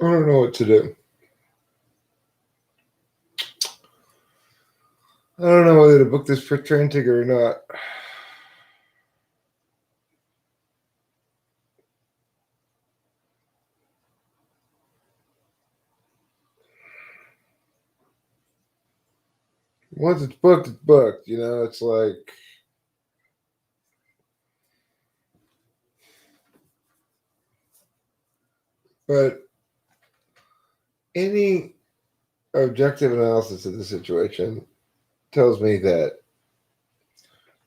I don't know what to do. I don't know whether to book this train ticket or not. Once it's booked, it's booked. You know, it's like. But any objective analysis of the situation tells me that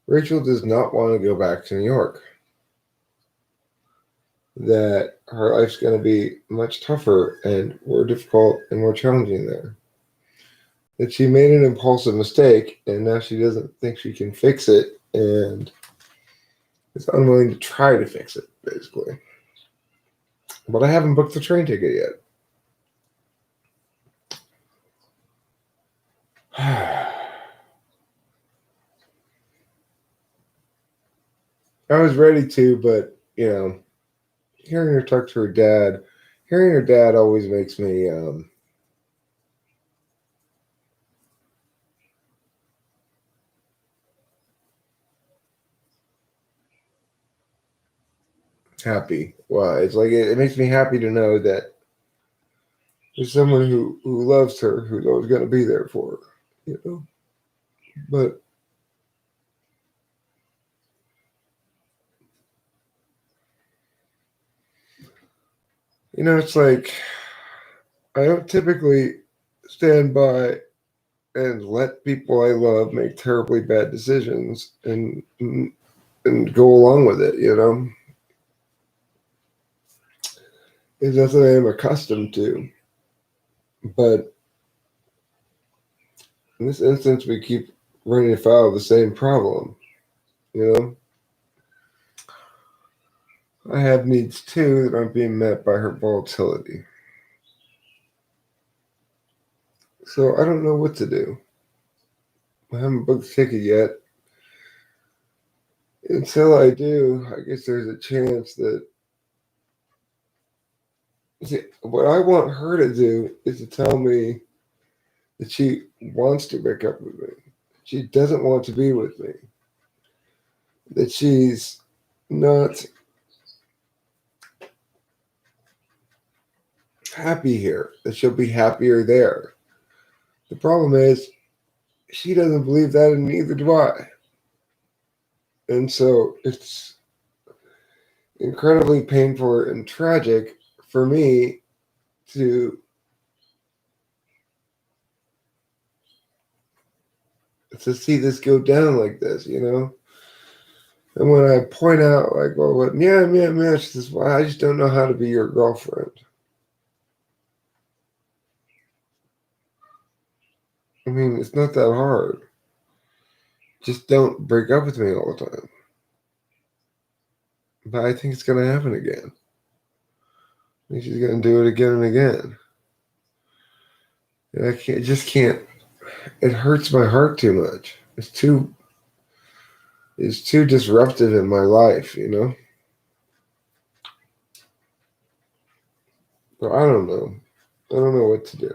Rachel does not want to go back to New York. That her life's going to be much tougher and more difficult and more challenging there. That she made an impulsive mistake and now she doesn't think she can fix it and is unwilling to try to fix it, basically. But I haven't booked the train ticket yet. I was ready to, but, you know, hearing her talk to her dad, hearing her dad always makes me happy. Well, it's like it makes me happy to know that there's someone who loves her, who's always going to be there for her, you know. But you know, it's like I don't typically stand by and let people I love make terribly bad decisions and go along with it. You know, it's nothing I am accustomed to. But in this instance, we keep running afoul of the same problem. You know, I have needs too that aren't being met by her volatility. So I don't know what to do. I haven't booked a ticket yet. Until I do, I guess there's a chance that. See, what I want her to do is to tell me that she wants to break up with me. She doesn't want to be with me. That she's not happy here. That she'll be happier there. The problem is, she doesn't believe that, and neither do I. And so it's incredibly painful and tragic for me to see this go down like this, you know? And when I point out, like, well, what, yeah, she says, well, I just don't know how to be your girlfriend. I mean, it's not that hard. Just don't break up with me all the time. But I think it's going to happen again. I think she's going to do it again and again. And just can't, it hurts my heart too much. It's too disruptive in my life, you know? But I don't know. I don't know what to do.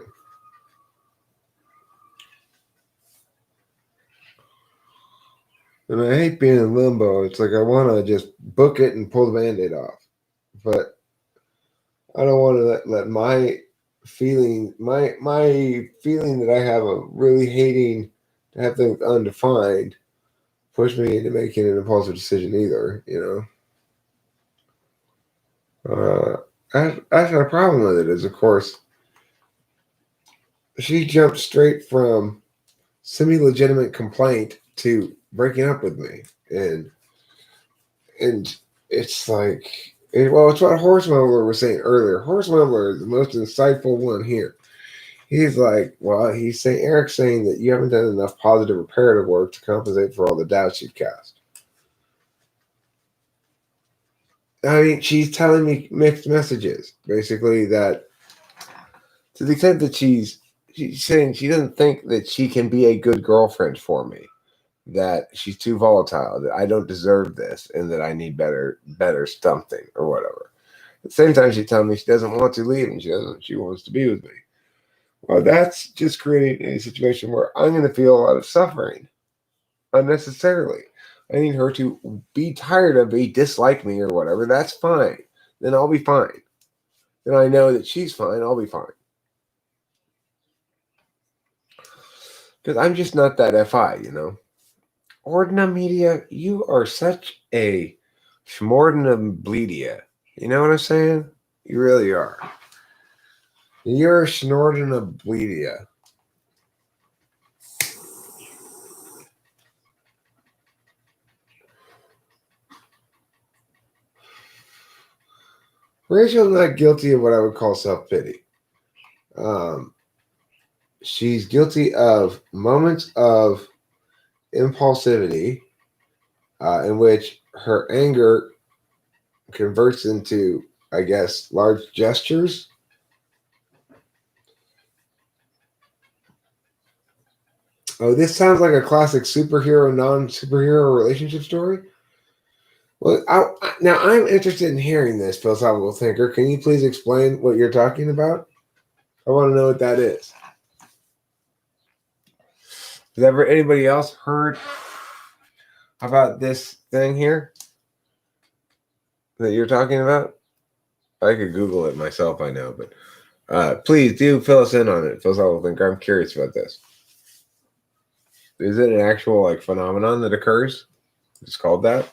And I hate being in limbo. It's like I want to just book it and pull the band-aid off. But I don't want to let my feeling that I have a really hating to have things undefined push me into making an impulsive decision either, you know. That's my problem with it is, of course, she jumped straight from semi-legitimate complaint to breaking up with me, and it's like, well, it's what Horse Mumbler was saying earlier. Horse Mumbler is the most insightful one here. He's like, well, Eric's saying that you haven't done enough positive reparative work to compensate for all the doubts you've cast. I mean, she's telling me mixed messages, basically, that to the extent that she's saying she doesn't think that she can be a good girlfriend for me, that she's too volatile, that I don't deserve this, and that I need better something or whatever. At the same time, she tells me she doesn't want to leave and she wants to be with me. Well, that's just creating a situation where I'm going to feel a lot of suffering unnecessarily. I need her to be tired of me, dislike me or whatever. That's fine. Then I'll be fine. Then I know that she's fine. I'll be fine. Because I'm just not that FI, you know. Ordina Media, you are such a schmordina bleedia. You know what I'm saying? You really are. You're snorting a bleedia. Rachel's not guilty of what I would call self-pity. She's guilty of moments of impulsivity in which her anger converts into, I guess, large gestures. Oh, this sounds like a classic superhero, non-superhero relationship story. Well, now I'm interested in hearing this, philosophical thinker. Can you please explain what you're talking about? I want to know what that is. Has ever anybody else heard about this thing here that you're talking about? I could Google it myself, I know, but please do fill us in on it, philosophical thinker. I'm curious about this. Is it an actual phenomenon that occurs? It's called that?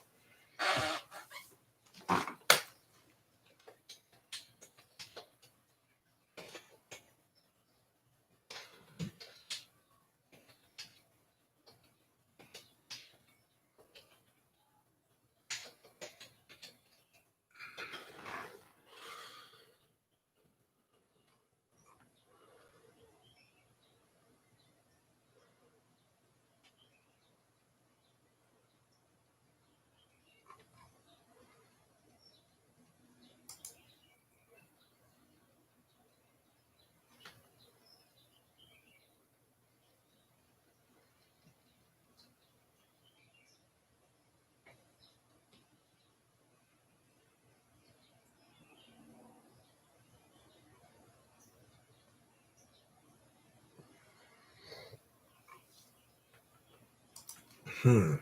Let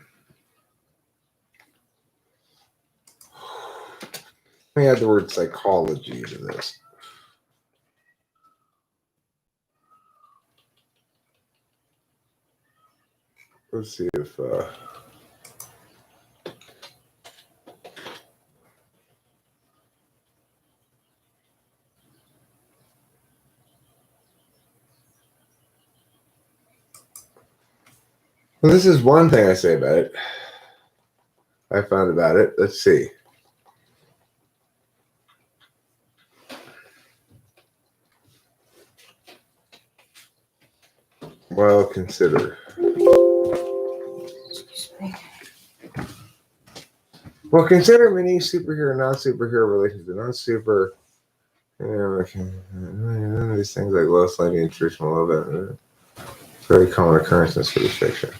me add the word psychology to this. Let's see if well, this is one thing I say about it. I found about it. Let's see. Well, consider. Well, consider many superhero and non-superhero relations. The non-super, none of these things like Lois Lane and traditional love that very common occurrence in science fiction.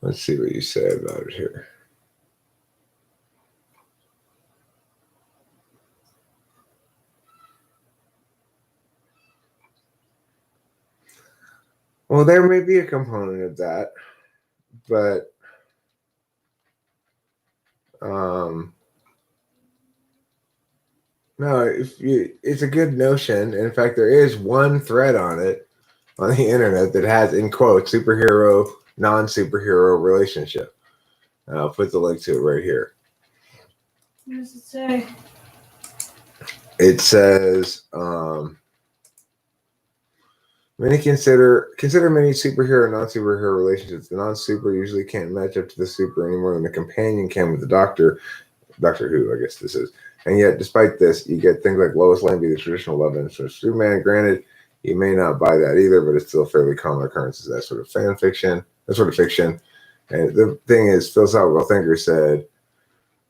Let's see what you say about it here. Well, there may be a component of that, but no, it's a good notion. In fact, there is one thread on it on the internet that has, in quotes, superhero, non-superhero relationship. I'll put the link to it right here. What does it say? It says, many consider many superhero and non-superhero relationships. The non-super usually can't match up to the super any more than the companion can with the Doctor Who, I guess this is. And yet, despite this, you get things like Lois Lane be the traditional love interest of Superman. Granted, you may not buy that either, but it's still a fairly common occurrence. That sort of fan fiction, that sort of fiction. And the thing is, philosophical thinker said,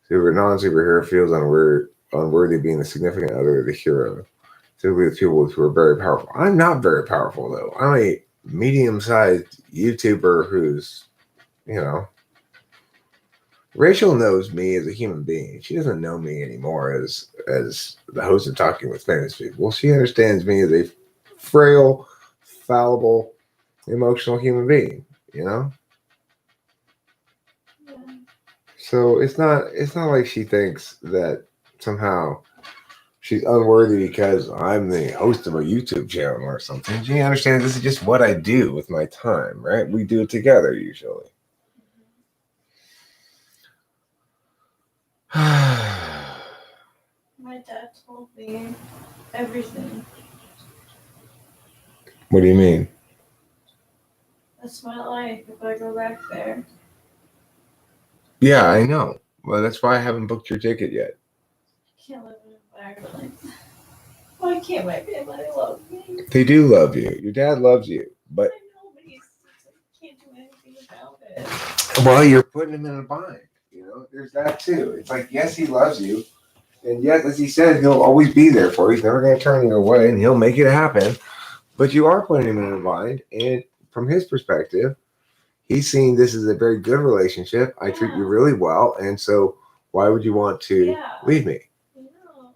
non-superhero feels unworthy being the significant other of the hero. Typically, the people who are very powerful. I'm not very powerful, though. I'm a medium-sized YouTuber who's, Rachel knows me as a human being. She doesn't know me anymore as the host of Talking with Famous People. She understands me as a frail, fallible, emotional human being. You know. Yeah. So it's not like she thinks that somehow she's unworthy because I'm the host of a YouTube channel or something. She understands this is just what I do with my time, right? We do it together usually. My dad told me everything. What do you mean? That's my life if I go back there. Yeah, I know. Well, that's why I haven't booked your ticket yet. I can't live in an environment like that. Why can't my family love me? They do love you. Your dad loves you, but I know, but he can't do anything about it. well, you're putting him in a bind. You know, there's that too. It's like, yes, he loves you, and yes, as he said, he'll always be there for you. He's never going to turn you away, and he'll make it happen. But you are putting him in a bind, and from his perspective, he's seeing this as a very good relationship. I treat you really well, and so why would you want to leave me? No.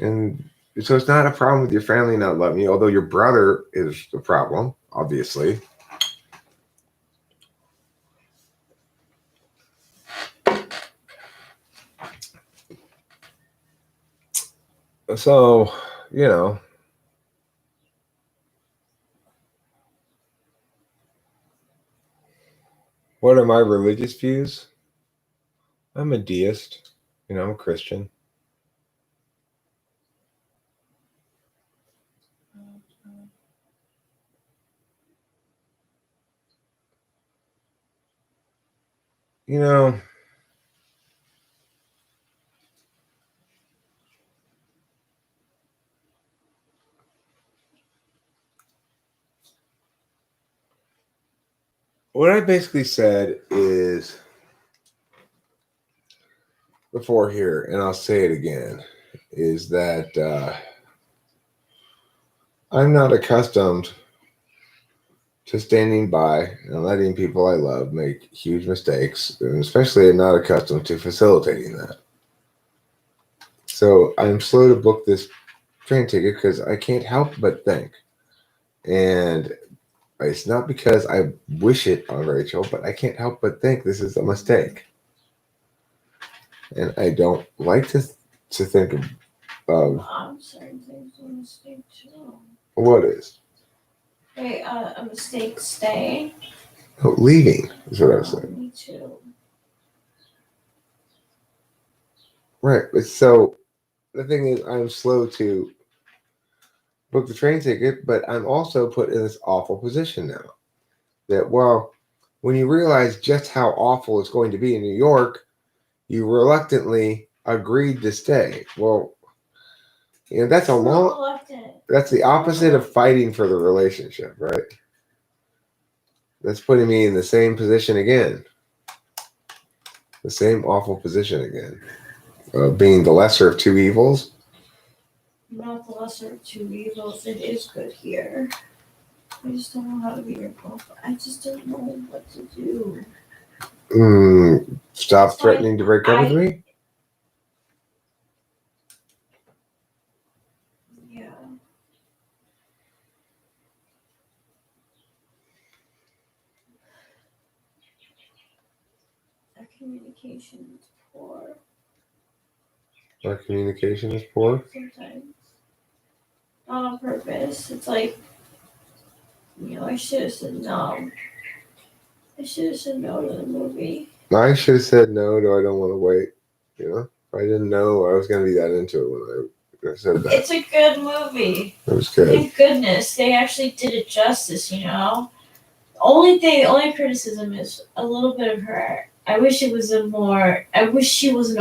And so it's not a problem with your family not loving you, although your brother is the problem, obviously. So, you know. What are my religious views? I'm a deist. You know, I'm a Christian. You know, what I basically said is before here, and I'll say it again, is that I'm not accustomed to standing by and letting people I love make huge mistakes, and especially I'm not accustomed to facilitating that. So I'm slow to book this train ticket because I can't help but think. And it's not because I wish it on Rachel, but I can't help but think this is a mistake. And I don't like to think of I'm certain things are a mistake too. what is. Wait, a mistake staying? Oh, leaving is what I was saying. Me too. Right. But so the thing is, I'm slow to book the train ticket, but I'm also put in this awful position now. That, well, when you realize just how awful it's going to be in New York, you reluctantly agreed to stay. Well, you know, that's a long. That's the opposite of fighting for the relationship, right? That's putting me in the same position again. The same awful position again. Being the lesser of two evils. Not the lesser of two evils. It is good here. I just don't know how to be your girlfriend. I just don't know what to do. Stop threatening to break up with me? Yeah. Our communication is poor. Our communication is poor? Sometimes. Not on purpose. It's like, you know, I should have said no. I should have said no to the movie. I should have said no to I don't want to wait. You know? If I didn't know I was going to be that into it when I said that. It's a good movie. It was good. Thank goodness. They actually did it justice, you know? The only criticism is a little bit of her. I wish she was an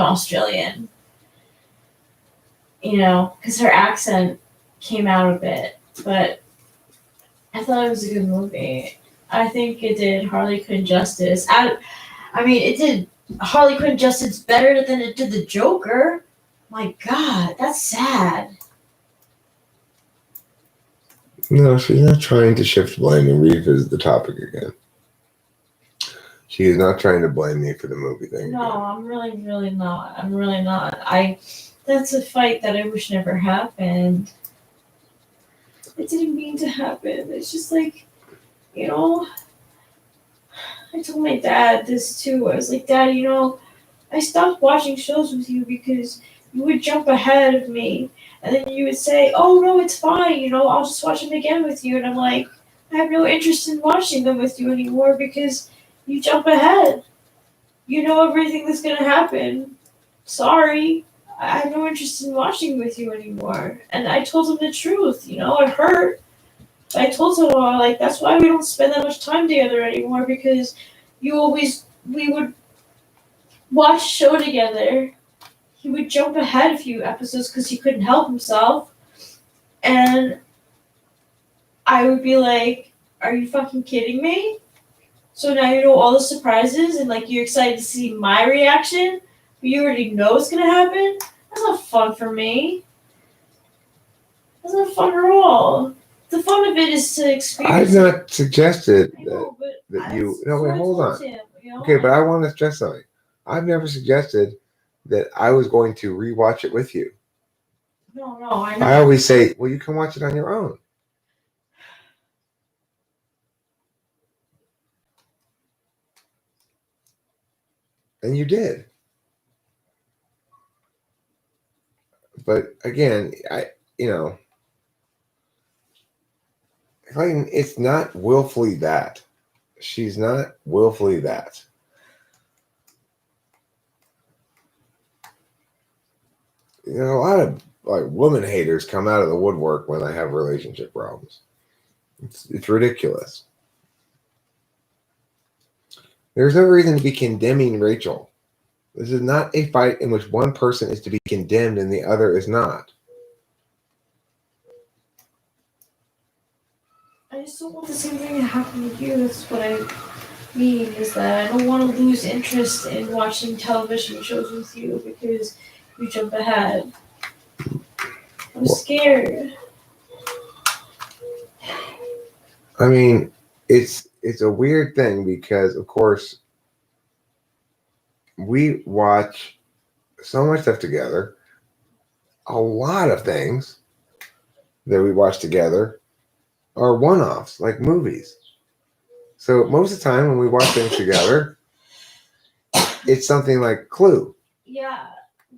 Australian. You know, because her accent came out a bit. But I thought it was a good movie. I think it did Harley Quinn justice. I mean, it did Harley Quinn justice better than it did the Joker. My God, that's sad. No, she's not trying to shift blame and revisit the topic again. She is not trying to blame me for the movie thing. No, I'm really, really not. I'm really not. That's a fight that I wish never happened. It didn't mean to happen. It's just like, you know, I told my dad this too. I was like, Dad, you know, I stopped watching shows with you because you would jump ahead of me. And then you would say, oh, no, it's fine. You know, I'll just watch them again with you. And I'm like, I have no interest in watching them with you anymore because you jump ahead. You know everything that's going to happen. Sorry. I have no interest in watching with you anymore. And I told him the truth. You know, it hurt. I told him, like, that's why we don't spend that much time together anymore because we would watch a show together. He would jump ahead a few episodes because he couldn't help himself. And I would be like, are you fucking kidding me? So now you know all the surprises and like you're excited to see my reaction, but you already know what's gonna happen? That's not fun for me. That's not fun at all. The fun of it is to experience. I've not suggested I know, that you. No, wait, hold on. Him, you know? Okay, but I want to stress something. I've never suggested that I was going to rewatch it with you. No, I know. I always say, well, you can watch it on your own. And you did. But again, it's not willfully that. She's not willfully that. You know, a lot of like woman haters come out of the woodwork when I have relationship problems. It's ridiculous. There's no reason to be condemning Rachel. This is not a fight in which one person is to be condemned and the other is not. I just don't want the same thing to happen with you. That's what I mean, is that I don't want to lose interest in watching television shows with you because you jump ahead. I'm scared. I mean, it's a weird thing because, of course, we watch so much stuff together. A lot of things that we watch together are one-offs, like movies. So most of the time when we watch things together, it's something like Clue. Yeah,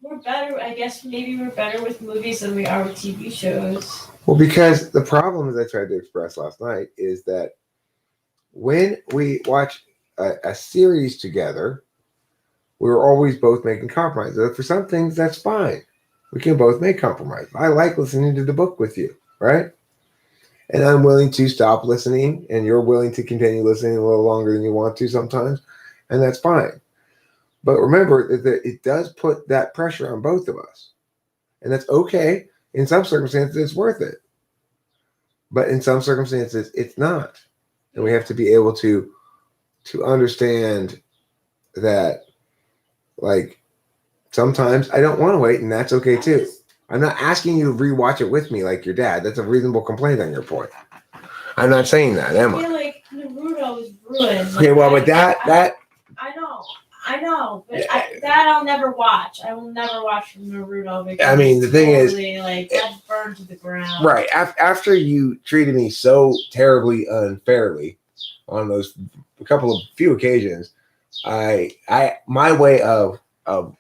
we're better. I guess maybe we're better with movies than we are with TV shows. Well, because the problem, as I tried to express last night, is that when we watch a series together, we're always both making compromises. For some things, that's fine. We can both make compromises. I like listening to the book with you, right? And I'm willing to stop listening, and you're willing to continue listening a little longer than you want to sometimes, and that's fine. But remember that it does put that pressure on both of us, and that's okay. In some circumstances, it's worth it. But in some circumstances, it's not. And we have to be able to understand that, like, sometimes I don't want to wait, and that's okay too. I'm not asking you to rewatch it with me like your dad. That's a reasonable complaint on your point. I'm not saying that, am I? I feel like Naruto was ruined. Okay, well, but that I know, but that I'll never watch. I will never watch Naruto because I mean, the thing is, like that's burned to the ground. Right. After you treated me so terribly unfairly on those few occasions, my way of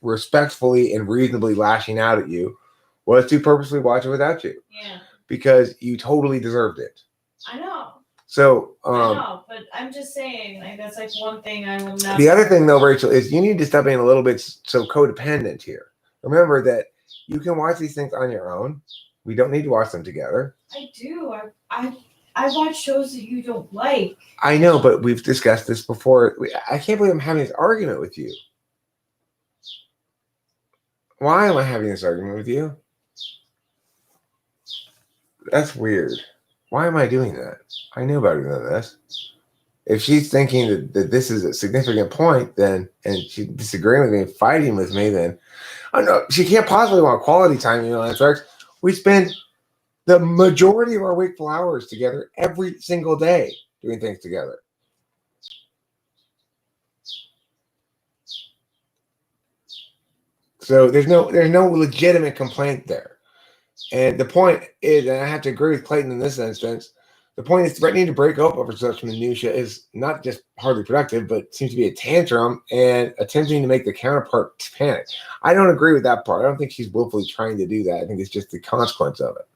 respectfully and reasonably lashing out at you was to purposely watch it without you. Yeah. Because you totally deserved it. I know. So I know, but I'm just saying, like, that's like one thing I will never. The other thing, though, Rachel, is you need to stop being a little bit so codependent here. Remember that you can watch these things on your own. We don't need to watch them together. I do. I watch shows that you don't like. I know, but we've discussed this before. I can't believe I'm having this argument with you. Why am I having this argument with you? That's weird. Why am I doing that? I knew better than this. If she's thinking that this is a significant point, then, and she's disagreeing with me and fighting with me, then, I know she can't possibly want quality time, Netflix. We spend the majority of our wakeful hours together every single day doing things together. So there's no legitimate complaint there. And the point is, and I have to agree with Clayton in this instance, the point is threatening to break up over such minutia is not just hardly productive, but seems to be a tantrum and attempting to make the counterpart panic. I don't agree with that part. I don't think she's willfully trying to do that. I think it's just the consequence of it.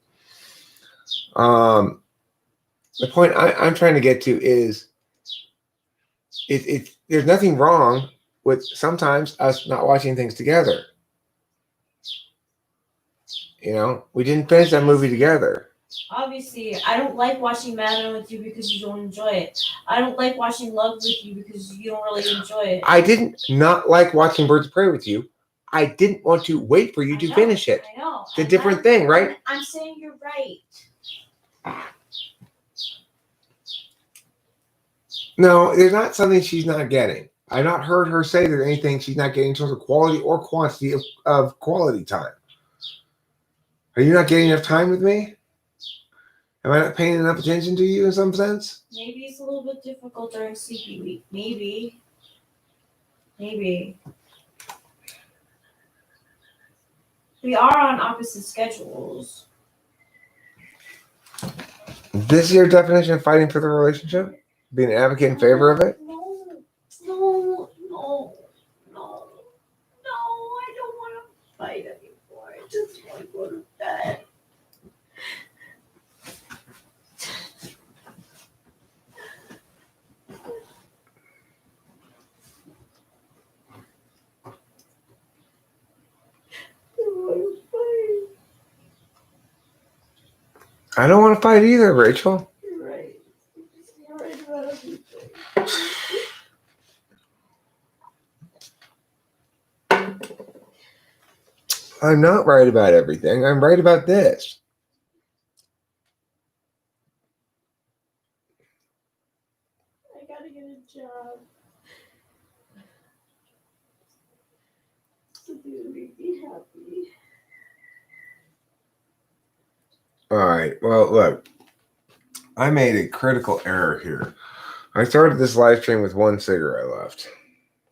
The point I'm trying to get to is there's nothing wrong with sometimes us not watching things together. You know, we didn't finish that movie together. Obviously, I don't like watching Madden with you because you don't enjoy it. I don't like watching Love with you because you don't really enjoy it. I didn't not like watching Birds of Prey with you. I didn't want to wait for you to finish it. I know. It's a different thing, right? I'm saying you're right. No, there's not something she's not getting. I've not heard her say there's anything she's not getting in terms of quality or quantity of quality time. Are you not getting enough time with me? Am I not paying enough attention to you in some sense? Maybe it's a little bit difficult during sleepy week. Maybe. We are on opposite schedules. This is your definition of fighting for the relationship? Being an advocate in favor of it? No. I don't want to fight anymore. I just want to go to bed. I don't want to fight either, Rachel. You're right. You're right about everything. I'm not right about everything. I'm right about this. I gotta get a job. Something to make me happy. All right. Well, look, I made a critical error here. I started this live stream with one cigarette left.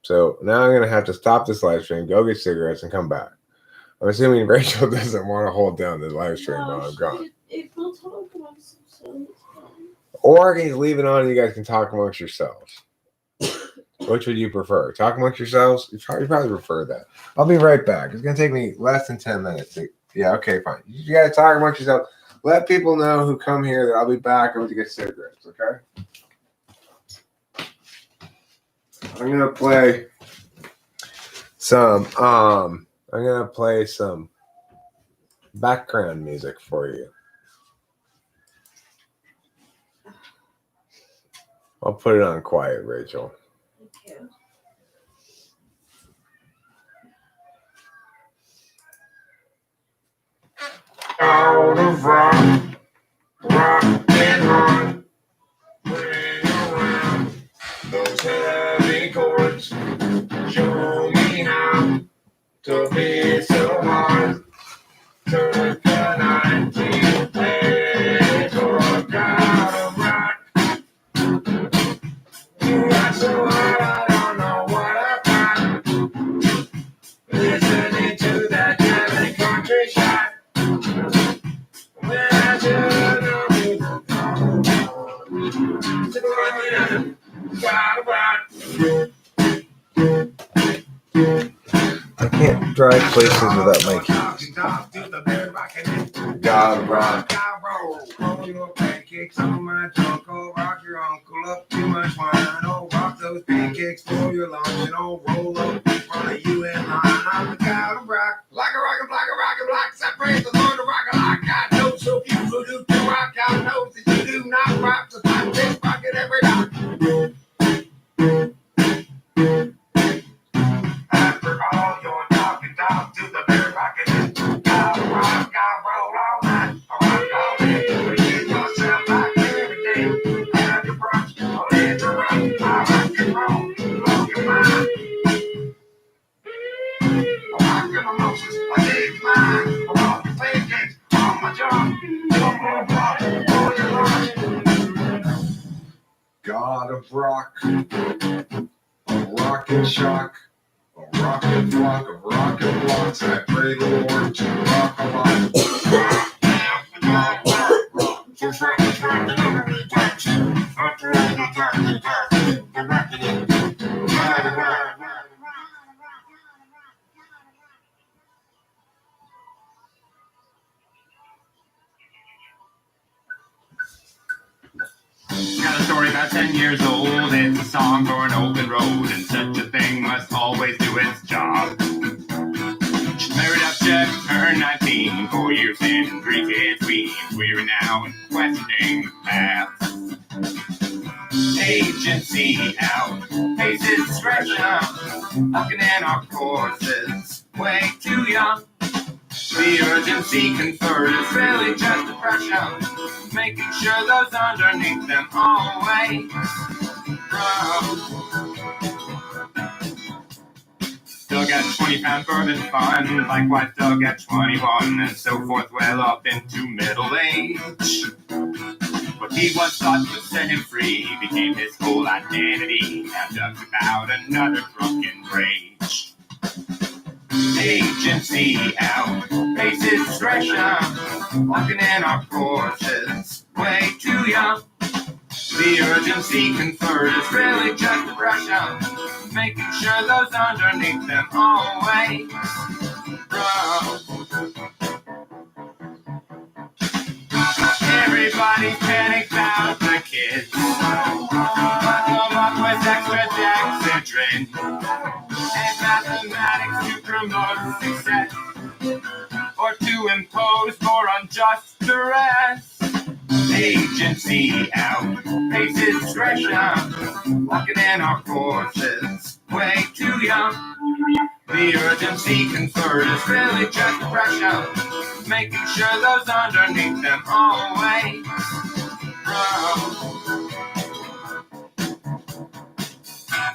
So now I'm going to have to stop this live stream, go get cigarettes, and come back. I'm assuming Rachel doesn't want to hold down the live stream while I'm gone. It will talk amongst themselves. Or I can just leave it on and you guys can talk amongst yourselves. Which would you prefer? Talk amongst yourselves? You probably prefer that. I'll be right back. It's going to take me less than 10 minutes. Yeah, okay, fine. You guys talk amongst yourselves. Let people know who come here that I'll be back. I'm going to get cigarettes, okay? I'm going to play some background music for you. I'll put it on quiet, Rachel. Thank you. Out of rock and roll, bring around those heavy chords. Show me how to be so hard. Took the night to play for God of rock. That's so hard, I don't know what I found. Listening to that Kevin country shot. When I should know people I can't drive places without my keys. God rock. Roll your pancakes on my trunk. Oh, rock your uncle up too much wine. Oh, rock those pancakes for your lunch. And oh, roll up in front of you in line. I'm the God of rock. Like a rock, like a rock, block. Separate the Lord of rock. Like God knows so few who do to rock. God knows that you do not rock. So I take rocket every night. After all your talking, talk to the very rocket. God rock, God roll all night. Rock all day. Forget yourself like every day. Have your brunch, or let your rock. I rock and roll, blow your mind. I rock your mimosas, I take mine. I rock your pancakes on my job. One more block for your lunch. God of rock, a rock and shock, a rocket block of rocket blocks. I pray the Lord to rock a lot. Just rock it every time. After the talking talk, the rockin'. Got a story about 10 years old. It's a song for an open road, and such a thing must always do its job. She's married up, just turned 19, 4 years in and 3 kids we're now in questioning the path. Agency out, faces discretion, looking in our courses, way too young. The urgency conferred is really just depression, making sure those underneath them always grow. Still got 20-pound bourbon fun, likewise still got 21, and so forth well up into middle age. What he once thought would set him free became his whole identity, now ducked about another drunken rage. Agency out, faces discretion, walking in our courses, way too young. The urgency conferred is really just depression, making sure those underneath them always grow. Everybody's panicked about the kids, but come up with extra dexedrine and mathematics to promote success, or to impose more unjust duress. Agency out, faces discretion, walking in our courses, way too young. The urgency conferred is really just depression, making sure those underneath them always grow.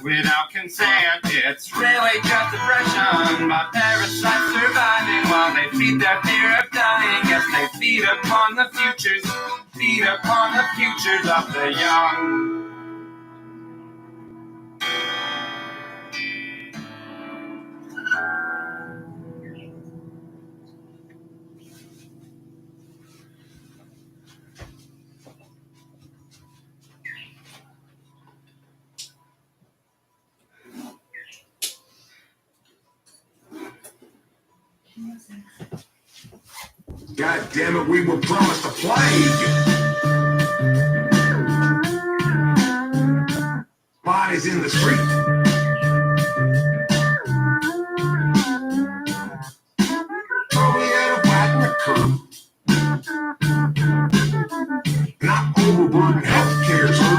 Without consent, it's really just depression, by parasites surviving while they feed their fear of dying. Yes, they feed upon the futures of the young. God damn it, we were promised a plague. Bodies in the street. Totally out of whack in the curb. Not overburden healthcare, sir.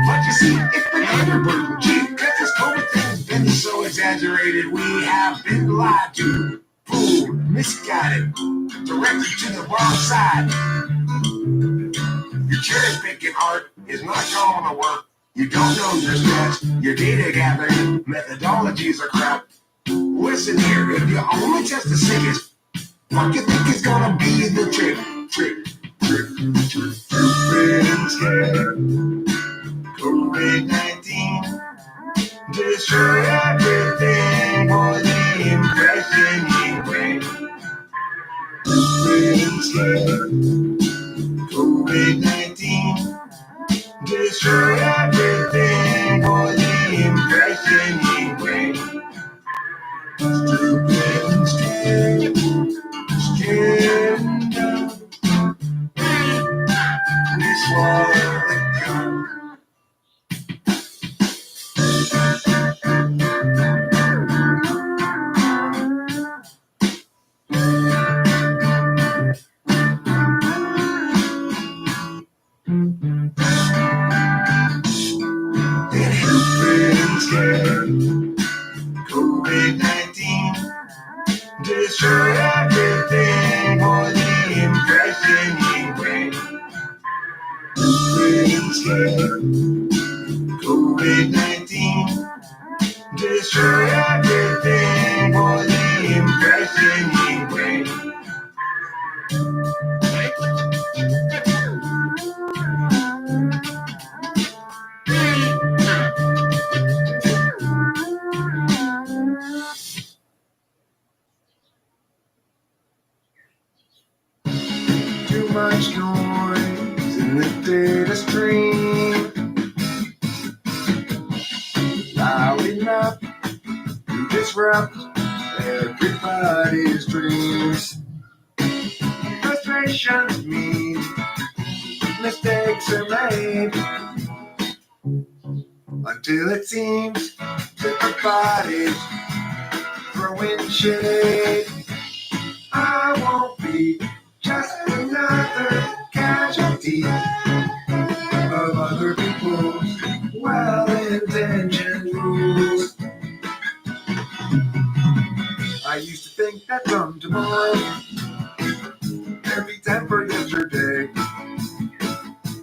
But you see, it's been underburdened. Gee, because this COVID thing's been so exaggerated, we have been lied to, fooled, misguided, directed to the wrong side. Your cherry picking art is not going to work. You don't know your stats, your data gathering methodologies are crap. Listen here, if you only test the sickest, what you think is gonna be the trick? You've been scared. COVID-19 destroy everything for the impression you bring. You've been scared. COVID-19 destroy everything for the impression you bring. Stupid and scared, scared and dumb. We swallow the gum. COVID-19 destroy everything for the impression you bring. COVID-19 destroy everything for the impression you bring. much noise and lifted a stream loud enough to disrupt everybody's dreams. Frustrations mean mistakes are made until it seems everybody's throwing shade. I won't be just another casualty of other people's well-intentioned rules. I used to think that from tomorrow there'd be time for yesterday.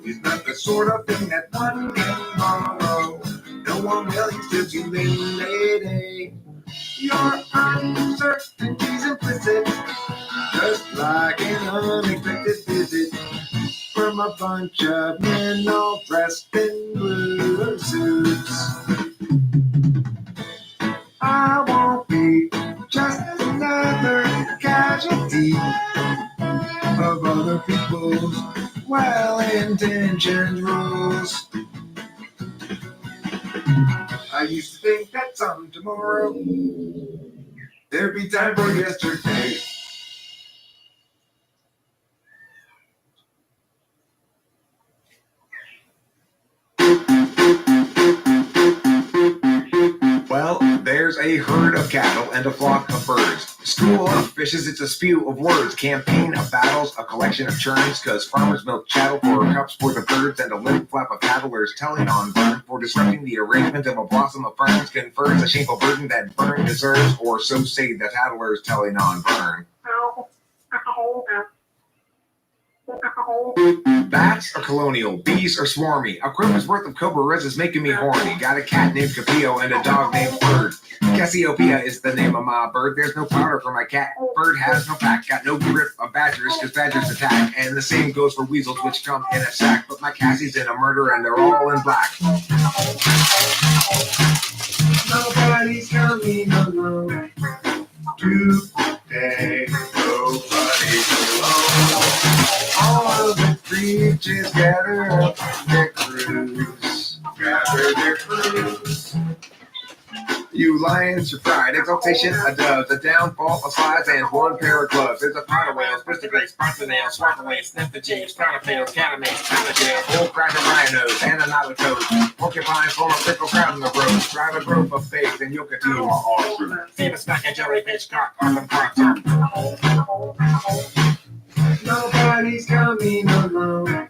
It's not the sort of thing that one can borrow. No one willing to do lady. Your uncertainty's implicit, just like an unexpected visit from a bunch of men all dressed in blue suits. I won't be just another casualty of other people's well-intentioned rules. I used to think that some tomorrow there'd be time for yesterday. Well, there's a herd of cattle and a flock of birds. School of fishes, it's a spew of words. Campaign of battles, a collection of churns. Cause farmers milk chattel for cups for the birds. And a lip flap of tattlers telling on burn. For disrupting the arrangement of a blossom of ferns. Confers a shameful burden that burn deserves. Or so say the tattlers telling on burn. Bats are colonial, bees are swarmy. A quiver's worth of cobra res is making me horny. Got a cat named Capillo and a dog named Bird. Cassiopeia is the name of my bird. There's no powder for my cat. Bird has no pack. Got no grip of badgers because badgers attack. And the same goes for weasels which come in a sack. But my Cassie's in a murder and they're all in black. Nobody's coming alone today. Nobody's alone. All of the creatures gather up their crews. Gather their crews. You lions, your pride, exaltation, a dove, the downfall of slides, and one pair of gloves. There's a pot of whales, Bristol Grace, Parthenail, swamp away, sniff the jeeps, pound of fails, catamates, pound of jails, whole crack of rhinos, and a knot of toads. Porcupines form a fickle crowd in the road. Drive a grove of pigs and Yucatan are all true. Famous smack and jellyfish, cock, Arthur Proctor. Nobody's coming alone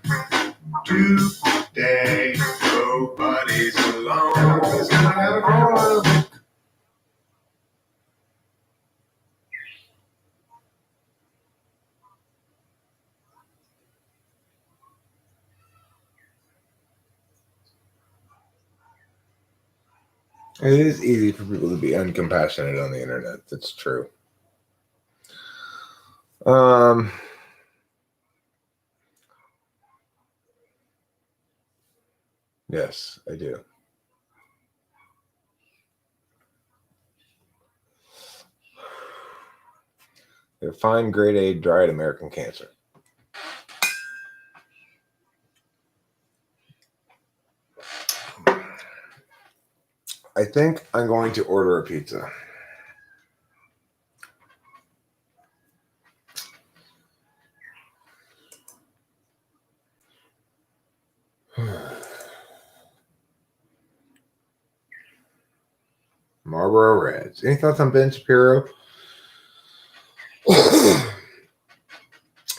today. Nobody's alone. It's gonna have all of it. It is easy for people to be uncompassionate on the internet. That's true. Yes, I do. They're fine grade A dried American cancer. I think I'm going to order a pizza. Marlboro Reds. Any thoughts on Ben Shapiro?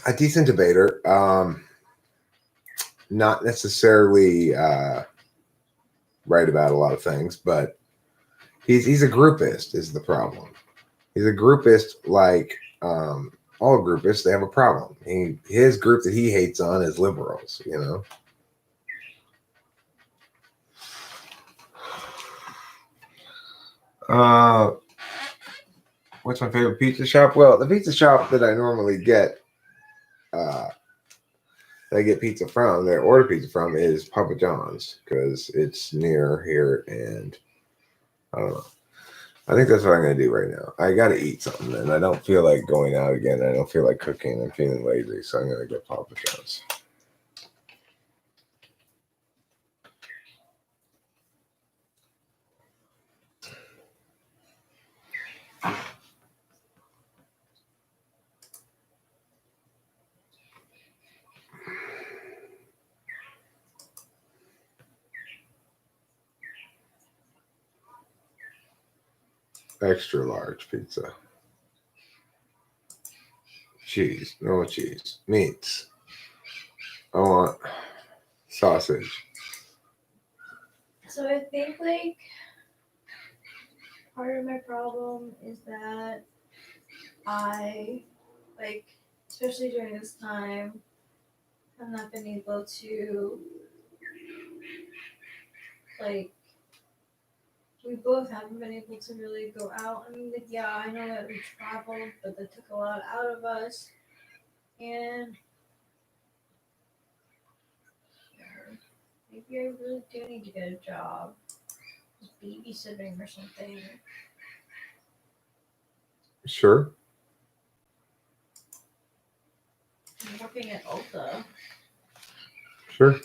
A decent debater. Not necessarily right about a lot of things, but he's a groupist is the problem. He's a groupist like all groupists. They have a problem. His group that he hates on is liberals, you know. What's my favorite pizza shop? Well, the pizza shop that I normally get, that I get pizza from, that I order pizza from, is Papa John's because it's near here, and I don't know. I think that's what I'm gonna do right now. I gotta eat something, and I don't feel like going out again. I don't feel like cooking. I'm feeling lazy, so I'm gonna get Papa John's. Extra large pizza. Cheese, no cheese. Meats. I want sausage. So I think like part of my problem is that I like, especially during this time, have not been able to like, we both haven't been able to really go out. I mean, like, yeah, I know that we traveled, but that took a lot out of us. And maybe I really do need to get a job, just babysitting or something. Sure. I'm working at Ulta. Sure.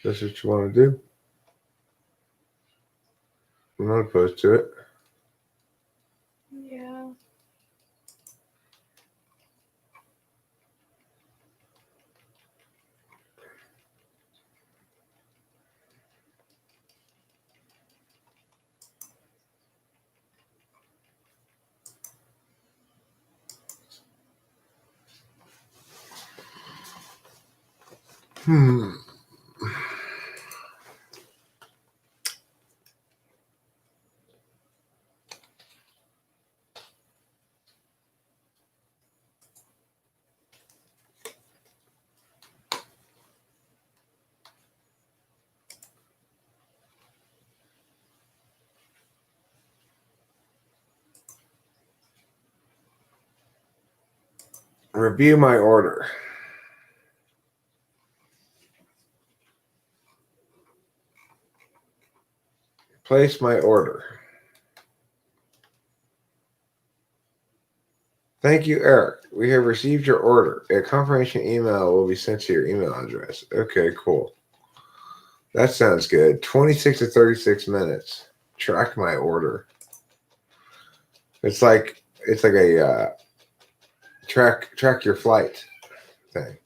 That's what you want to do. I'm not opposed to it. Yeah. Hmm. Review my order. Place my order. Thank you, Eric. We have received your order. A confirmation email will be sent to your email address. Okay, cool. That sounds good. 26 to 36 minutes. Track my order. It's like a track your flight thing.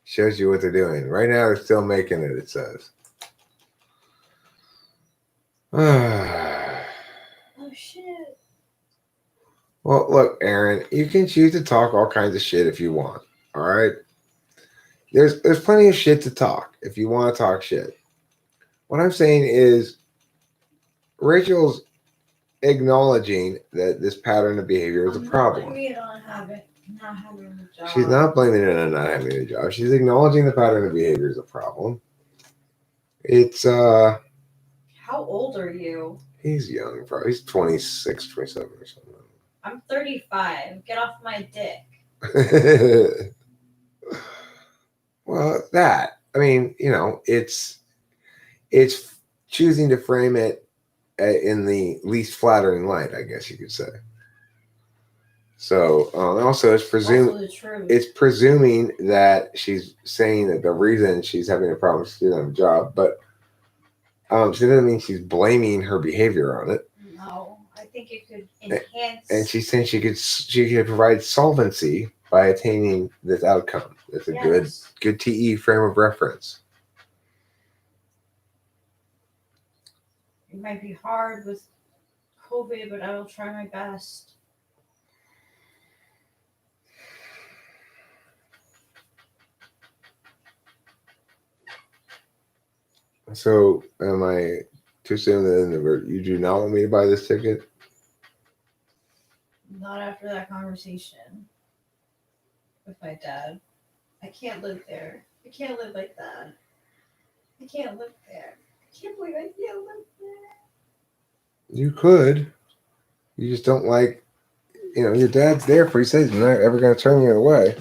Shows you what they're doing. Right now they're still making it, it says. Oh shit. Well, look, Aaron, you can choose to talk all kinds of shit if you want. All right. There's plenty of shit to talk if you want to talk shit. What I'm saying is Rachel's acknowledging that this pattern of behavior is a problem. I'm blaming it on not having a job. She's not blaming it on not having a job. She's acknowledging the pattern of behavior is a problem. It's How old are you? he's young, probably he's 26, 27 or something. I'm 35. Get off my dick. Well, I mean, it's choosing to frame it in the least flattering light, I guess you could say. So also it's Also the truth. it's presuming that she's saying that the reason she's having a problem is she doesn't have a job, but she doesn't mean she's blaming her behavior on it. No, I think it could enhance. And she's saying she could provide solvency by attaining this outcome. It's a good TE frame of reference. It might be hard with COVID, but I will try my best. So, am I too soon that you do not want me to buy this ticket? Not after that conversation with my dad. I can't live there. I can't live like that. I can't live there. I can't believe I can't live there. You could. You just don't like, your dad's there for you. He says he's not ever going to turn you away.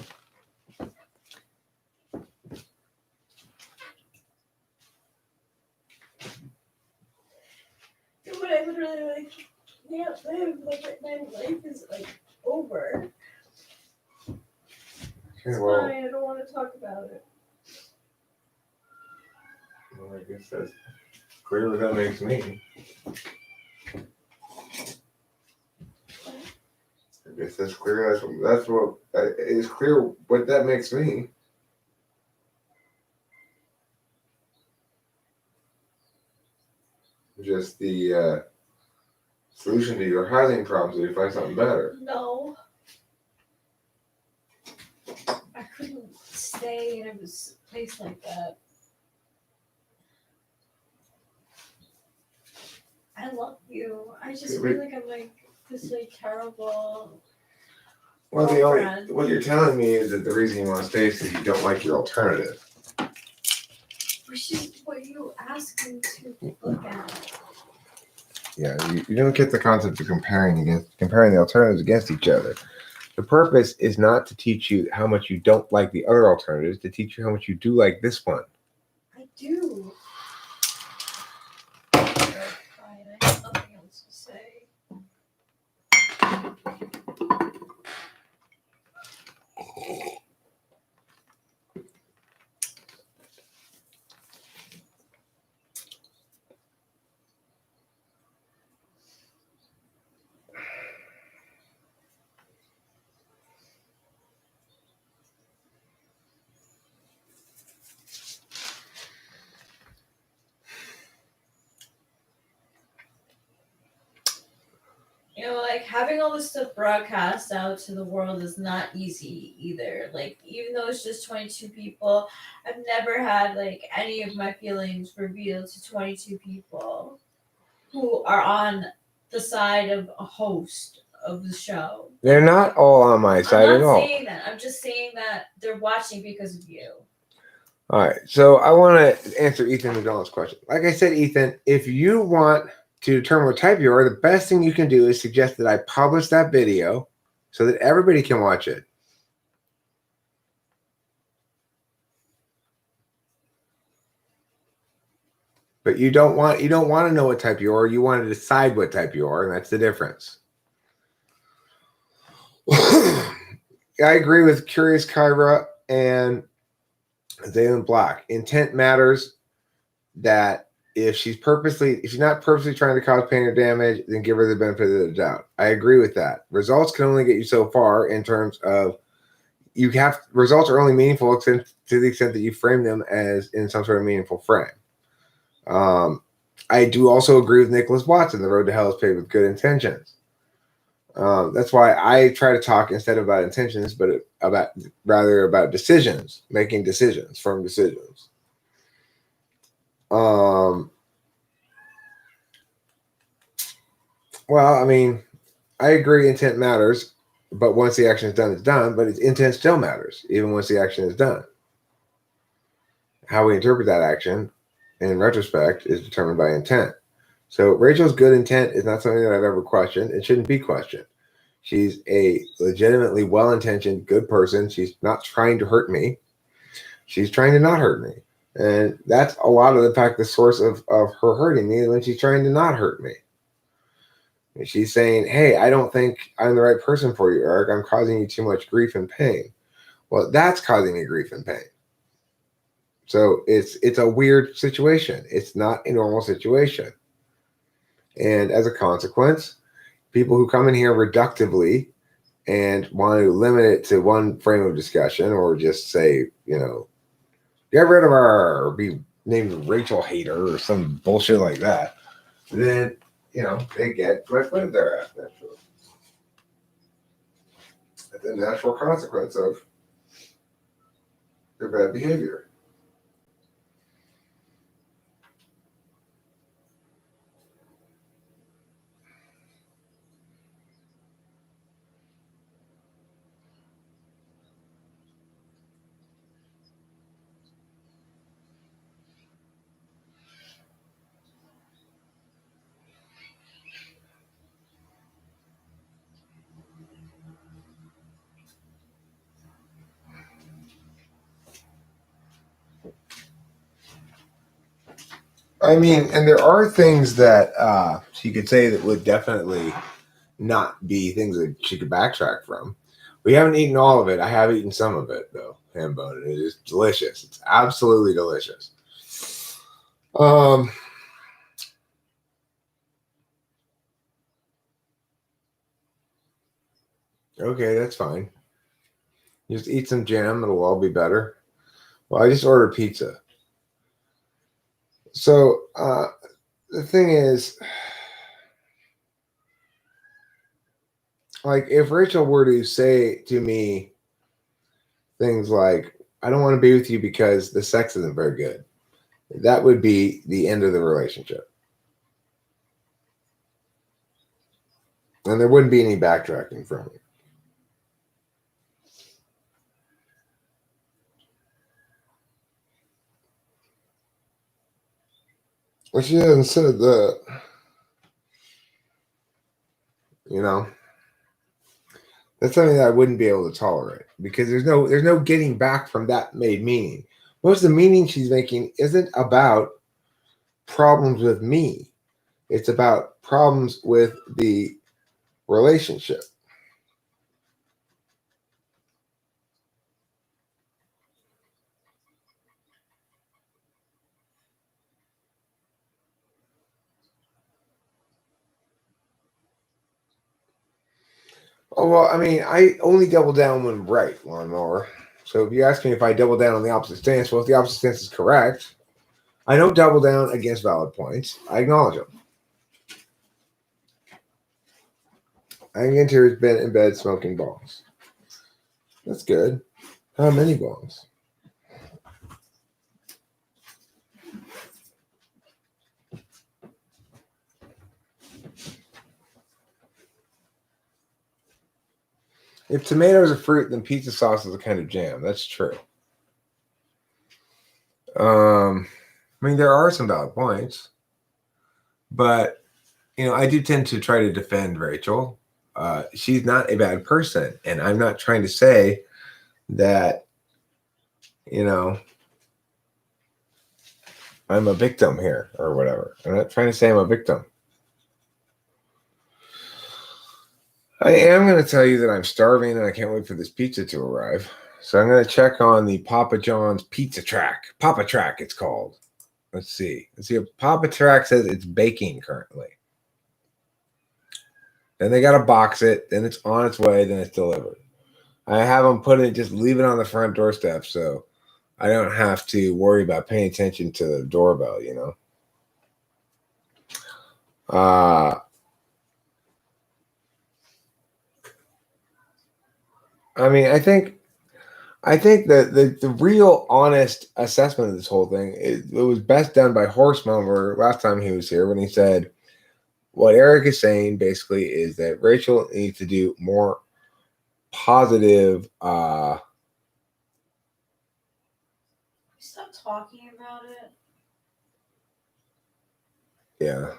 But I literally can't live. Like my life is like over. Okay, It's well, fine. I don't want to talk about it. well, I guess that's clear what that makes me. I guess that's clear. That's what it's clear what that makes me. Just the solution to your housing problems is to find something better. No. I couldn't stay in a place like that. I love you. I just Yeah, feel like I'm like this like terrible. Well, Girlfriend. what you're telling me is that the reason you want to stay is because you don't like your alternative. Which is what you asked me to look at. Yeah, you don't get the concept of comparing the alternatives against each other. The purpose is not to teach you how much you don't like the other alternatives, to teach you how much you do like this one. I do. Oh, fine. I have nothing else to say. You know, like having all this stuff broadcast out to the world is not easy either. Like, even though it's just 22 people, I've never had like any of my feelings revealed to 22 people who are on the side of a host of the show. They're not all on my side I'm at not all. saying that. I'm just saying that they're watching because of you. All right, so I want to answer Ethan McDonald's question. Like I said, Ethan, if you want to determine what type you are, the best thing you can do is suggest that I publish that video so that everybody can watch it. But you don't want to know what type you are. You want to decide what type you are, and that's the difference. I agree with Curious Kyra and Zaylen Black. Intent matters. That if she's not purposely trying to cause pain or damage, then give her the benefit of the doubt. I agree with that. Results can only get you so far in terms of results are only meaningful to the extent that you frame them as in some sort of meaningful frame. I do also agree with Nicholas Watson. The road to hell is paved with good intentions. That's why I try to talk instead of about intentions, but rather about decisions, making decisions, firm decisions. Well, I mean, I agree intent matters, but once the action is done, it's done, but intent still matters, even once the action is done. How we interpret that action in retrospect is determined by intent. So Rachel's good intent is not something that I've ever questioned. It shouldn't be questioned. She's a legitimately well-intentioned, good person. She's not trying to hurt me. She's trying to not hurt me. And that's a lot of the source of her hurting me when she's trying to not hurt me. And she's saying, hey, I don't think I'm the right person for you, Eric. I'm causing you too much grief and pain. Well, that's causing me grief and pain. So it's a weird situation. It's not a normal situation. And as a consequence, people who come in here reductively and want to limit it to one frame of discussion or just say, get rid of her or be named Rachel Hater or some bullshit like that, then, they get right rid of their ass naturally. That's a natural consequence of their bad behavior. I mean, and there are things that she could say that would definitely not be things that she could backtrack from. We haven't eaten all of it. I have eaten some of it though, ham bone. It is delicious. It's absolutely delicious. Okay, that's fine. Just eat some jam. It'll all be better. Well, I just ordered pizza. So the thing is, like, if Rachel were to say to me things like, I don't want to be with you because the sex isn't very good, that would be the end of the relationship. And there wouldn't be any backtracking from it. Well, she hasn't said that. You know, that's something that I wouldn't be able to tolerate because there's no getting back from that made meaning. Most of the meaning she's making isn't about problems with me. It's about problems with the relationship. Oh, well, I mean, I only double down when right, Lawnmower. So if you ask me if I double down on the opposite stance, well, if the opposite stance is correct, I don't double down against valid points. I acknowledge them. I get here has been in bed smoking bongs. That's good. How many bongs? If tomato is a fruit, then pizza sauce is a kind of jam. That's true. I mean, there are some valid points, but I do tend to try to defend Rachel. She's not a bad person, and I'm not trying to say that I'm a victim here or whatever. I'm not trying to say I'm a victim. I am going to tell you that I'm starving and I can't wait for this pizza to arrive. So I'm going to check on the Papa John's Pizza Track. Papa Track, it's called. Let's see. Papa Track says it's baking currently. Then they got to box it. Then it's on its way. Then it's delivered. I have them just leave it on the front doorstep so I don't have to worry about paying attention to the doorbell, I mean, I think that the real honest assessment of this whole thing, it was best done by Horst Mummer last time he was here when he said, what Eric is saying basically is that Rachel needs to do more positive. Stop talking about it. Yeah.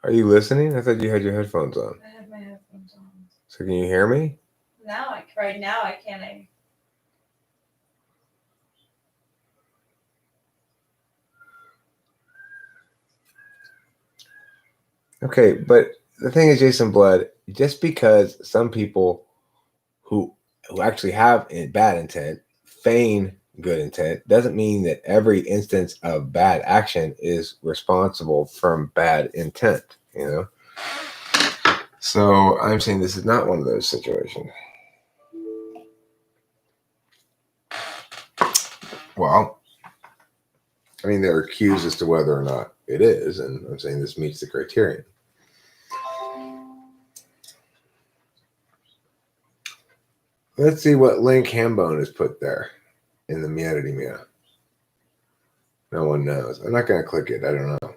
Are you listening? I thought you had your headphones on. I have my headphones on. So can you hear me? Right now I can't. Okay, but the thing is, Jason Blood, just because some people who actually have bad intent feign good intent doesn't mean that every instance of bad action is responsible from bad intent, So I'm saying this is not one of those situations. Well, I mean, they're accused as to whether or not it is, and I'm saying this meets the criterion. Let's see what link Hambone has put there in the Mietity Mia. No one knows. I'm not going to click it. I don't know.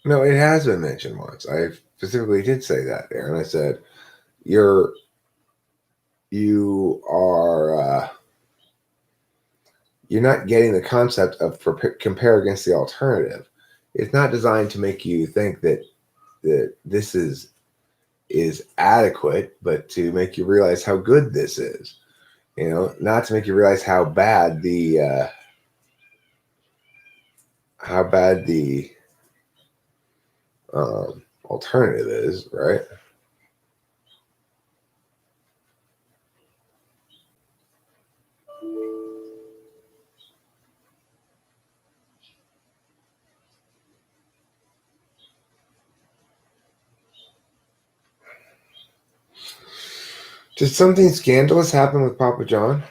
No, it has been mentioned once. I specifically did say that there, and I said, you are you're not getting the concept of compare against the alternative. It's not designed to make you think that this is is adequate, but to make you realize how good this is. You know, not to make you realize how bad the alternative is, right? Did something scandalous happen with Papa John?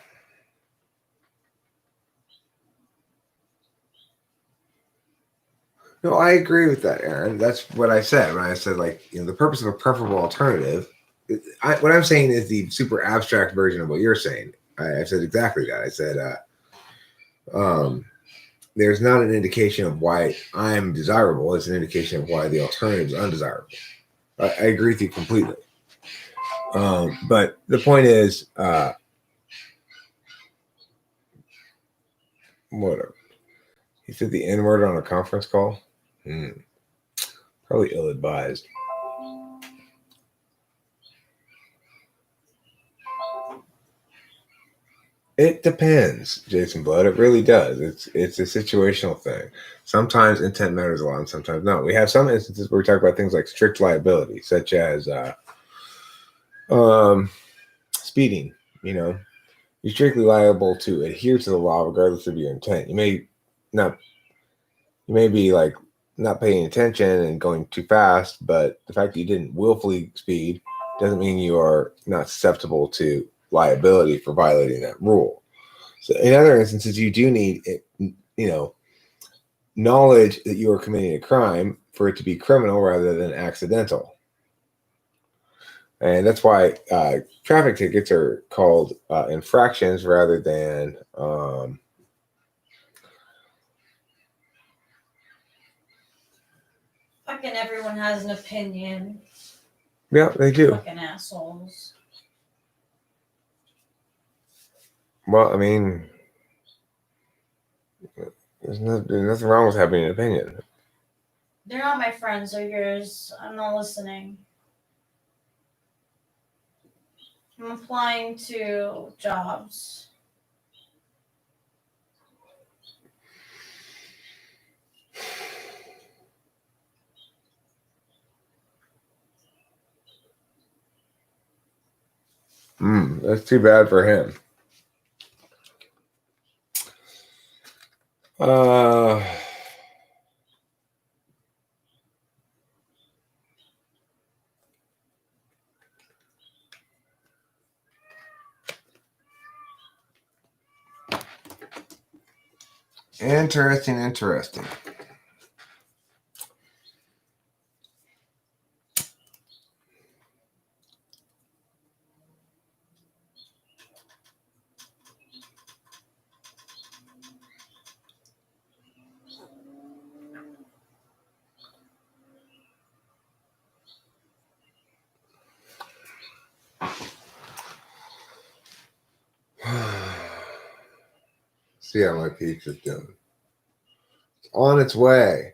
No, I agree with that, Aaron. That's what I said when I said, like, you know, the purpose of a preferable alternative. What I'm saying is the super abstract version of what you're saying. I said exactly that. I said, there's not an indication of why I'm desirable. It's an indication of why the alternative is undesirable. I agree with you completely. But the point is, whatever. He said the N word on a conference call. Probably ill-advised. It depends, Jason Blood. It really does. It's a situational thing. Sometimes intent matters a lot, and sometimes no. We have some instances where we talk about things like strict liability, such as speeding. You know, you're strictly liable to adhere to the law regardless of your intent. You may be like not paying attention and going too fast, but the fact that you didn't willfully speed doesn't mean you are not susceptible to liability for violating that rule. So in other instances, you do need, knowledge that you are committing a crime for it to be criminal rather than accidental. And that's why traffic tickets are called infractions rather than Fucking everyone has an opinion. yeah, they do. Fucking assholes. Well, I mean, there's nothing wrong with having an opinion. They're not my friends, they're yours. I'm not listening. I'm applying to jobs. That's too bad for him. Interesting. See how my pizza's doing. It's on its way.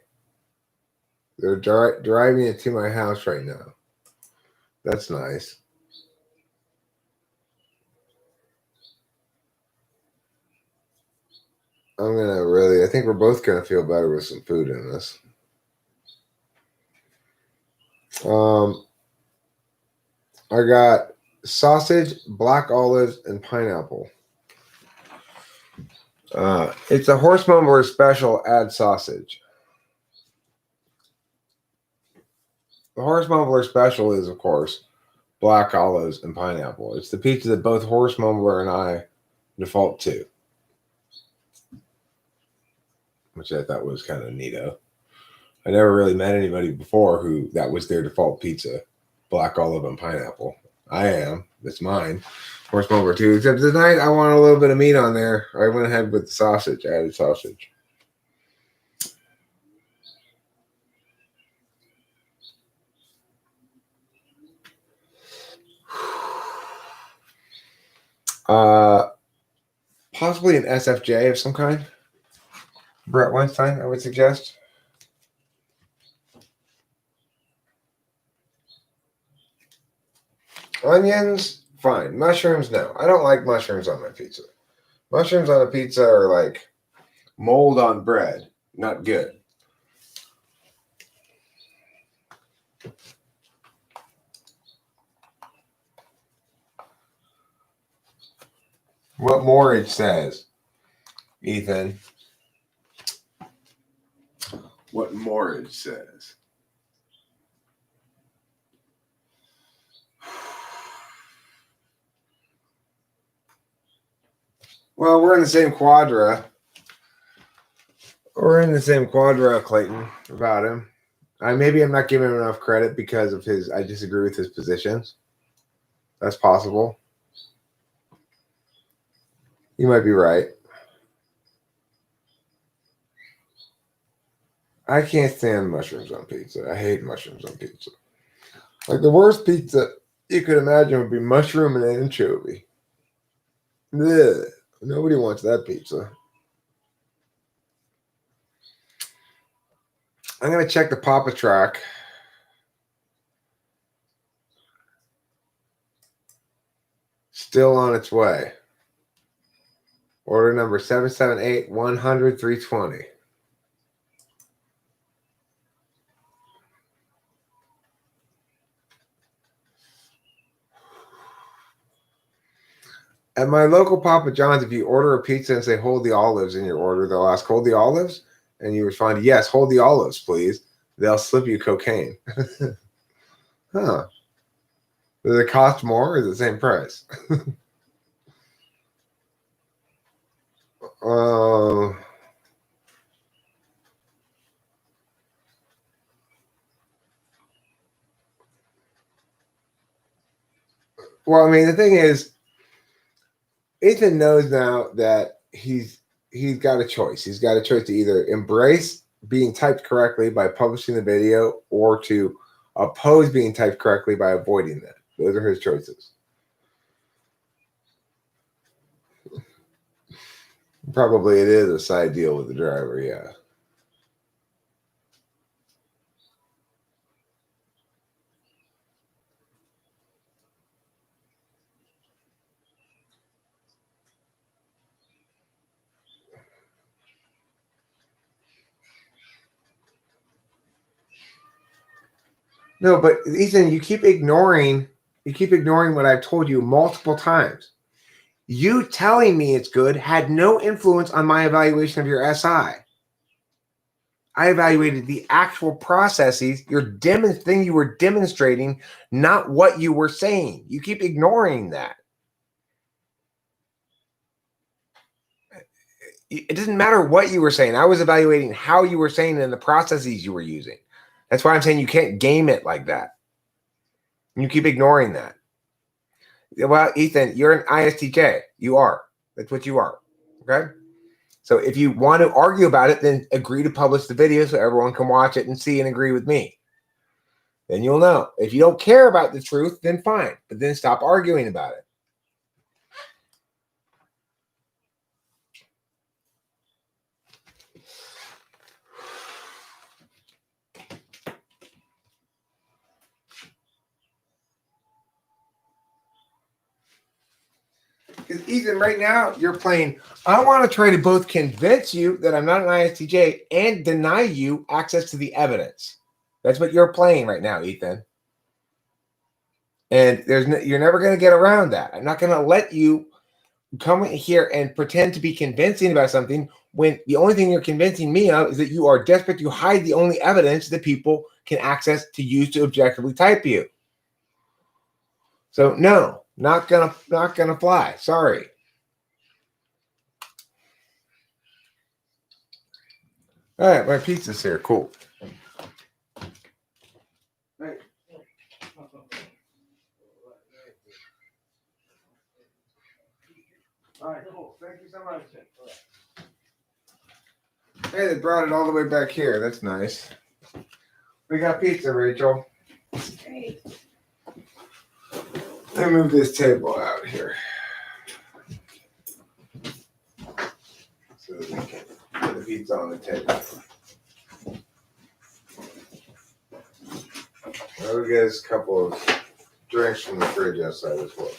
They're driving it to my house right now. That's nice. I think we're both gonna feel better with some food in this. I got sausage, black olives, and pineapple. It's a Horse Mumbler special, add sausage. The Horse Mumbler special is, of course, black olives and pineapple. It's the pizza that both Horse Mumbler and I default to, which I thought was kind of neato. I never really met anybody before who that was their default pizza, black olive and pineapple. I am. That's mine. Horse Mumbler too. Except tonight I want a little bit of meat on there. I went ahead with the sausage. I added sausage. Possibly an SFJ of some kind. Brett Weinstein, I would suggest. Onions, fine. Mushrooms, no. I don't like mushrooms on my pizza. Mushrooms on a pizza are like mold on bread. Not good. What Morage says, Ethan. What Morage says. Well, we're in the same quadra. We're in the same quadra, Clayton, about him. Maybe I'm not giving him enough credit because of his. I disagree with his positions. That's possible. You might be right. I can't stand mushrooms on pizza. I hate mushrooms on pizza. Like the worst pizza you could imagine would be mushroom and anchovy. Ugh. Nobody wants that pizza. I'm going to check the Papa track. Still on its way. Order number 778-100-320. At my local Papa John's, if you order a pizza and say hold the olives in your order, they'll ask hold the olives, and you respond yes, hold the olives, please. They'll slip you cocaine. Huh. Does it cost more or is it the same price? Well, I mean, the thing is, Ethan knows now that he's got a choice. He's got a choice to either embrace being typed correctly by publishing the video or to oppose being typed correctly by avoiding that. Those are his choices. Probably it is a side deal with the driver, yeah. No, but Ethan, you keep ignoring what I've told you multiple times. You telling me it's good had no influence on my evaluation of your SI. I evaluated the actual processes, thing you were demonstrating, not what you were saying. You keep ignoring that. It doesn't matter what you were saying. I was evaluating how you were saying it and the processes you were using. That's why I'm saying you can't game it like that. You keep ignoring that. Well, Ethan, you're an ISTJ. You are. That's what you are. Okay? So if you want to argue about it, then agree to publish the video so everyone can watch it and see and agree with me. Then you'll know. If you don't care about the truth, then fine. But then stop arguing about it. Because Ethan, right now, you're playing, I want to try to both convince you that I'm not an ISTJ and deny you access to the evidence. That's what you're playing right now, Ethan. And you're never going to get around that. I'm not going to let you come here and pretend to be convincing about something when the only thing you're convincing me of is that you are desperate to hide the only evidence that people can access to use to objectively type you. So no, not gonna fly. Sorry. All right, my pizza's here. Cool. Hey. All right, cool. Thank you so much. Hey, they brought it all the way back here. That's nice. We got pizza, Rachel. Great. Let me move this table out here so that we can put the pizza on the table. I'll get us a couple of drinks from the fridge outside as well.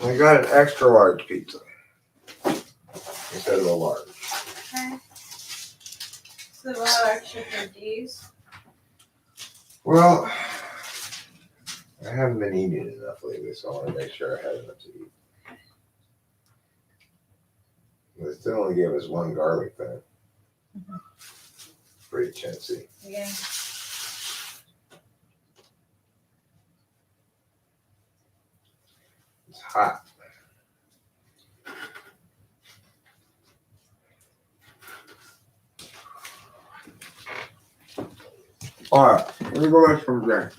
I got an extra large pizza instead of a large. Okay. So we'll have extra for these. Well, I haven't been eating enough lately, so I want to make sure I have enough to eat. They still only gave us one garlic thing. Pretty chintzy. Yeah. It's hot. All right, let me go back from there.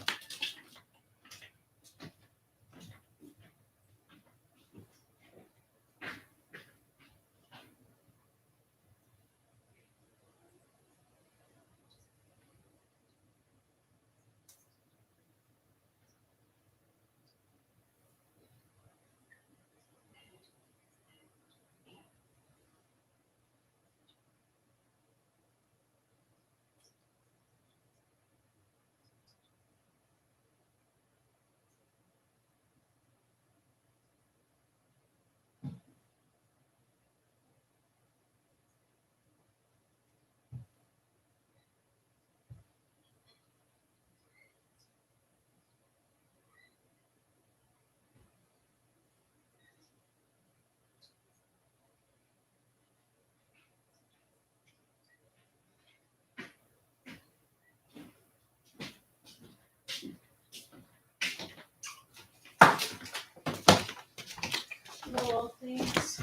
Little things.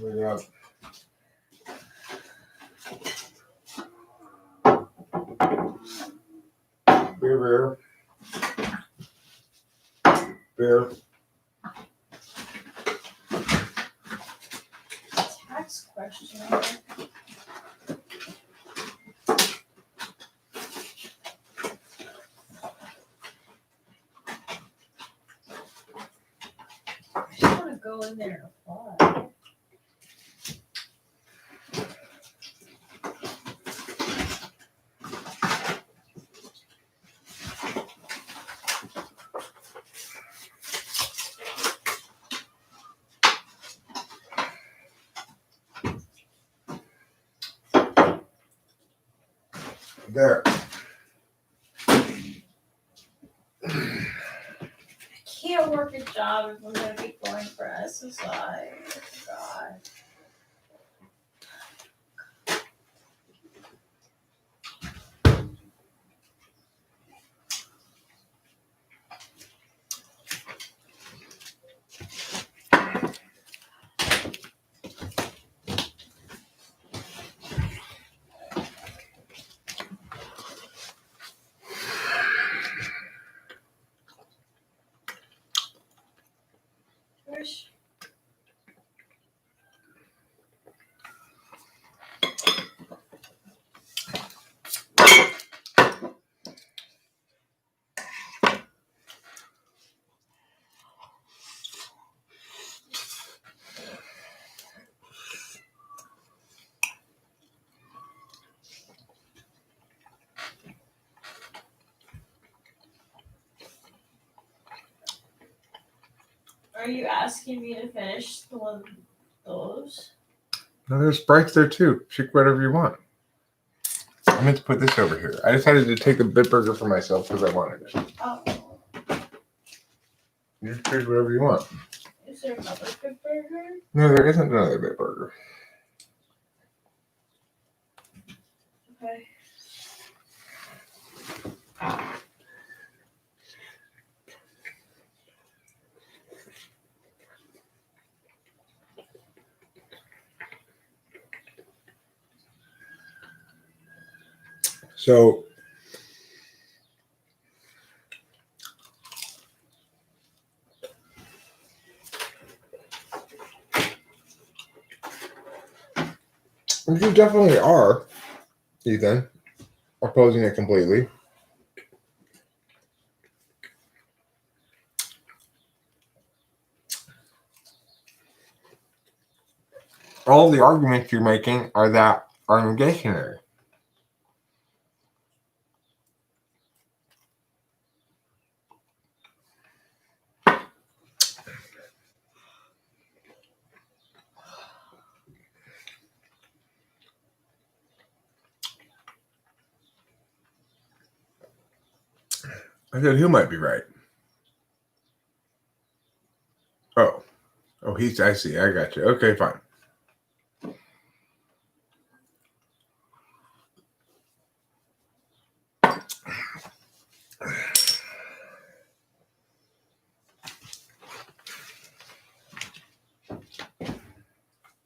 We got beer. Tax question. I just want to go in there and apply. There. Can't work a job if I'm gonna be going for SSI. God. Wish. Are you asking me to finish the one of those? No, there's Sprites there too. Pick whatever you want. I meant to put this over here. I decided to take the Bitburger for myself because I wanted it. Oh, You just choose whatever you want. is there another good burger? No, there isn't another Bitburger. Okay. So You definitely are, Ethan. Opposing it completely. All the arguments you're making are negationary. I said, who might be right? Oh, I see. I got you. Okay, fine.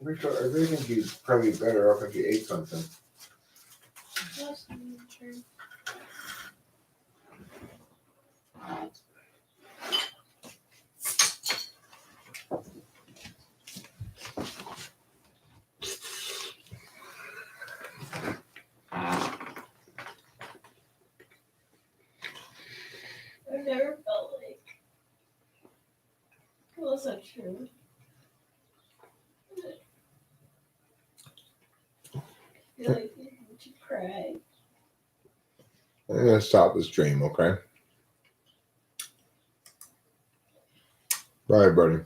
I really think you'd probably be better off if you ate something. That's true. I've never felt like it was so true. I feel like you need to cry. I'm gonna stop the stream, okay? Bye, buddy.